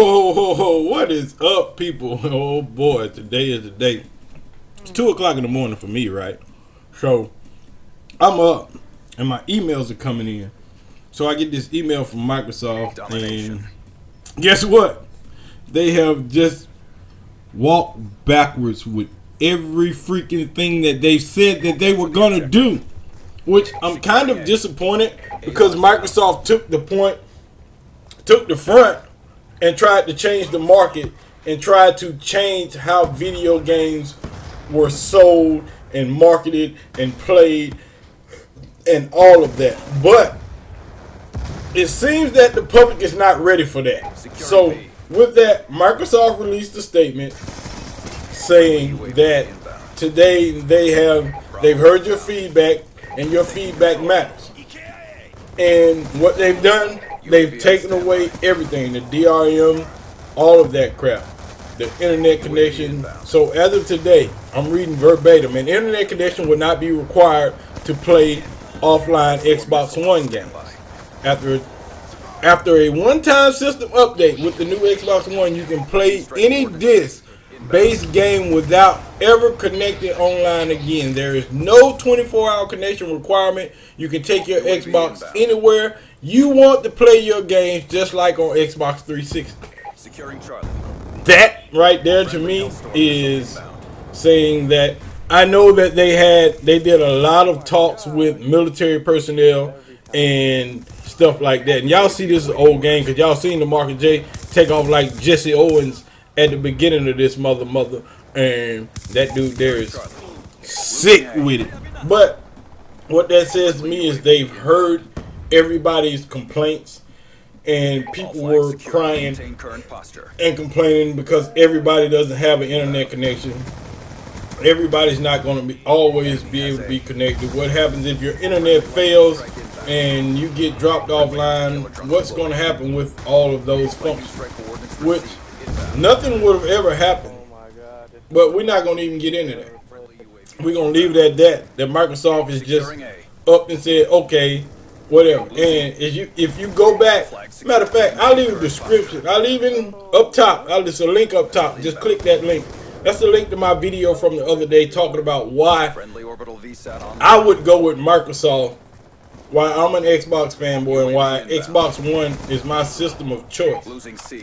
Whoa, what is up, people? Oh boy, today is the day. It's 2 o'clock in the morning for me, right? So I'm up and my emails are coming in. So I get this email from Microsoft, and guess what? They have just walked backwards with every freaking thing that they said that they were gonna do, which I'm kind of disappointed because Microsoft took the front and tried to change the market and tried to change how video games were sold and marketed and played and all of that. But it seems that the public is not ready for that. So with that, Microsoft released a statement saying that today they've heard your feedback and your feedback matters. And what they've done, they've taken away everything, the DRM, all of that crap, the internet connection. So as of today, I'm reading verbatim, an internet connection will not be required to play offline Xbox One games. After a one-time system update with the new Xbox One, you can play any disc-based game without ever connecting online again. There is no 24-hour connection requirement. You can take your Xbox anywhere you want to play your games, just like on Xbox 360. That right there to me is saying that I know that they did a lot of talks with military personnel and stuff like that. And y'all see this is an old game because y'all seen the Mark J take off like Jesse Owens at the beginning of this mother, and that dude there is sick with it. But what that says to me is they've heard everybody's complaints, and people were crying and complaining because everybody doesn't have an internet connection. Everybody's not going to always be able to be connected. What happens if your internet fails and you get dropped offline? What's going to happen with all of those functions? Which nothing would have ever happened. But we're not going to even get into that. We're going to leave it at that. That Microsoft is just up and said, okay, whatever. And if you go back, matter of fact, I'll leave a description. I'll leave it up top. There's a link up top. Just click that link. That's the link to my video from the other day talking about why I would go with Microsoft, why I'm an Xbox fanboy, and why Xbox One is my system of choice.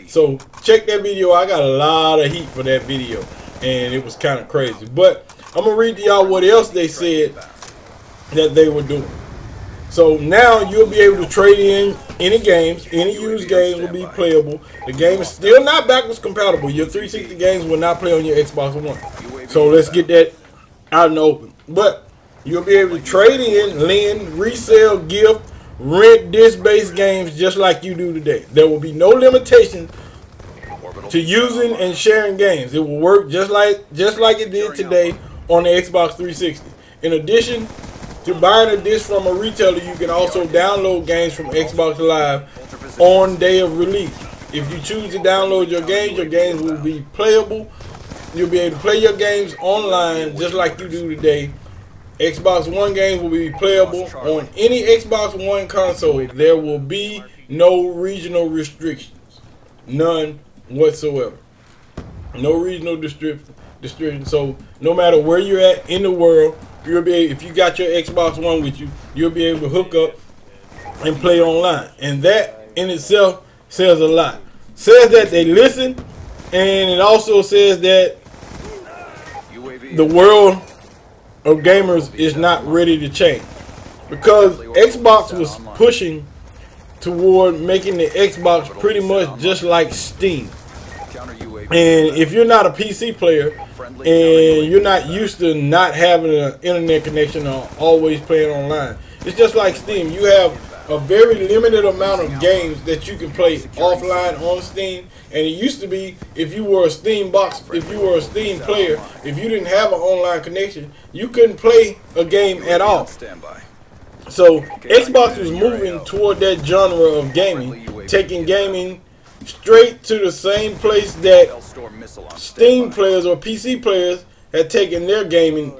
So check that video. I got a lot of heat for that video, and it was kind of crazy. But I'm going to read to y'all what else they said that they were doing. So now you'll be able to trade in any games. Any used games will be playable. The game is still not backwards compatible. Your 360 games will not play on your Xbox One. So let's get that out in the open. But you'll be able to trade in, lend, resell, gift, rent disc-based games just like you do today. There will be no limitations to using and sharing games. It will work just like it did today on the Xbox 360. In addition to buying a disc from a retailer, you can also download games from Xbox Live on day of release. If you choose to download your games will be playable. You'll be able to play your games online just like you do today. Xbox One games will be playable on any Xbox One console. There will be no regional restrictions. None whatsoever. No regional restrictions. So no matter where you're at in the world, you'll be able, if you got your Xbox One with you, you'll be able to hook up and play online. And that in itself says a lot. Says that they listen, and it also says that the world of gamers is not ready to change. Because Xbox was pushing toward making the Xbox pretty much just like Steam. And if you're not a PC player and you're not used to not having an internet connection or always playing online, it's just like Steam. You have a very limited amount of games that you can play offline on Steam. And it used to be if you were a Steam player, if you didn't have an online connection, you couldn't play a game at all. So Xbox was moving toward that genre of gaming, taking gaming straight to the same place that Steam players or PC players had taken their gaming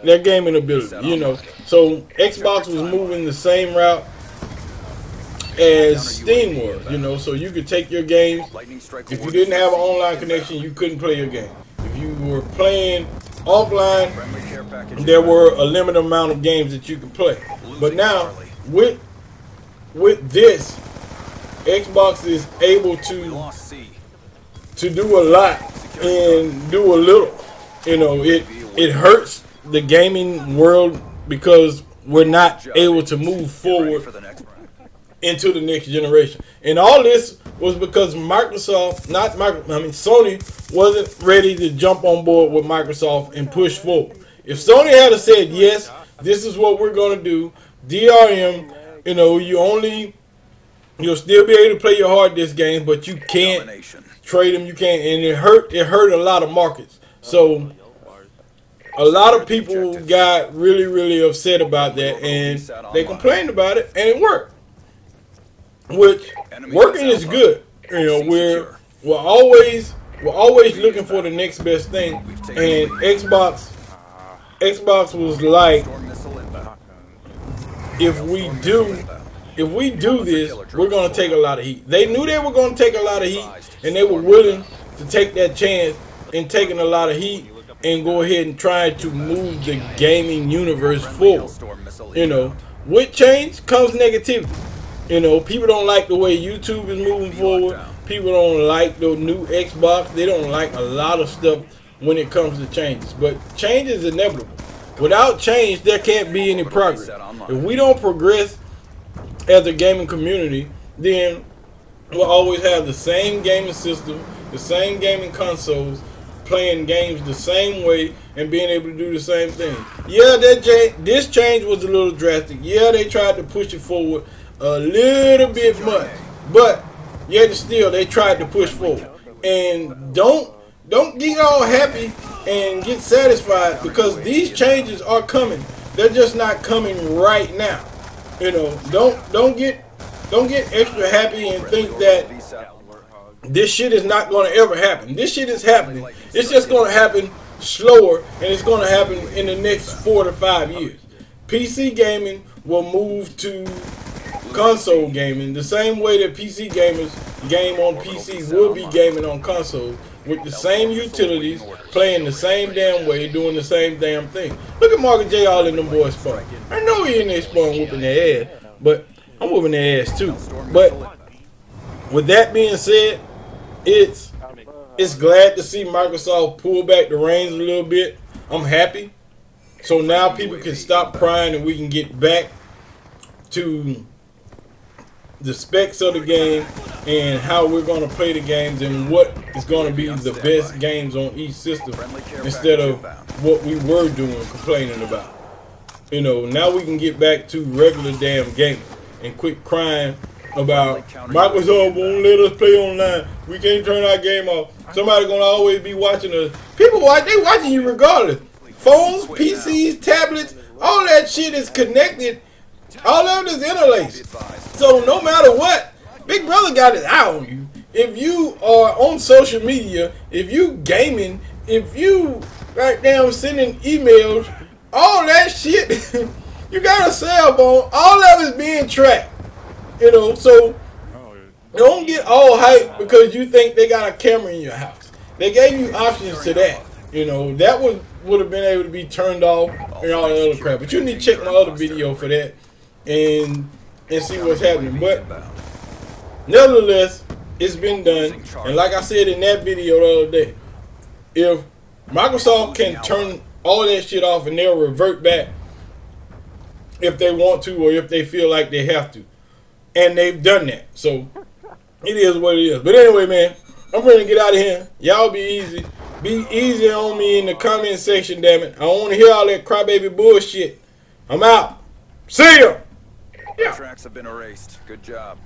ability, you know. So Xbox was moving the same route as Steam was, you know, so you could take your games. If you didn't have an online connection, you couldn't play your game. If you were playing offline, there were a limited amount of games that you could play. But now, with this, Xbox is able to do a lot and do a little. You know, it hurts the gaming world because we're not able to move forward into the next generation. And all this was because Sony wasn't ready to jump on board with Microsoft and push forward. If Sony had said, yes, this is what we're going to do, DRM, you know, you'll still be able to play your hard disk games, but you can't trade them, you can't, and it hurt a lot of markets. So a lot of people got really upset about that, and they complained about it, and it worked. Which working is good. You know, we're always looking for the next best thing, and Xbox was like, if we do this, we're gonna take a lot of heat. They knew they were gonna take a lot of heat, and they were willing to take that chance in taking a lot of heat and go ahead and try to move the gaming universe forward. You know, with change comes negativity. You know, people don't like the way YouTube is moving forward. People don't like the new Xbox. They don't like a lot of stuff when it comes to changes. But change is inevitable. Without change, there can't be any progress. If we don't progress as a gaming community, then we'll always have the same gaming system, the same gaming consoles, playing games the same way and being able to do the same thing. Yeah, this change was a little drastic. Yeah, they tried to push it forward a little bit much, but yet still they tried to push forward. And don't get all happy and get satisfied, because these changes are coming. They're just not coming right now. You know, don't get extra happy and think that this shit is not going to ever happen. This shit is happening. It's just going to happen slower, and it's going to happen in the next 4 to 5 years. PC gaming will move to console gaming the same way that PC gamers game on PC will be gaming on console, with the same utilities, playing the same damn way, doing the same damn thing. Look at Mark and J all in them boys spawn. I know he in there spawn whooping their ass, but I'm whooping their ass too. But with that being said, it's glad to see Microsoft pull back the reins a little bit. I'm happy. So now people can stop crying and we can get back to the specs of the game and how we're going to play the games and what is going to be the best games on each system, instead of what we were doing, complaining about. You know, now we can get back to regular damn gaming and quit crying about Microsoft won't let us play online. We can't turn our game off. Somebody gonna always be watching us. People they watching you regardless. Phones, PCs, tablets, all that shit is connected. All of it is interlaced. So no matter what, Big Brother got his eye on you. If you are on social media, if you gaming, if you right now sending emails, all that shit, you got a cell phone, all of it's being tracked. You know, so don't get all hyped because you think they got a camera in your house. They gave you options to that. You know, that would have been able to be turned off and all that other crap. But you need to check my other video for that and see what's happening. But nevertheless, it's been done. And like I said in that video the other day, if Microsoft can turn all that shit off and they'll revert back if they want to or if they feel like they have to. And they've done that. So it is what it is. But anyway, man, I'm ready to get out of here. Y'all be easy. Be easy on me in the comment section, damn it. I don't want to hear all that crybaby bullshit. I'm out. See ya. Yeah. Tracks have been erased. Good job.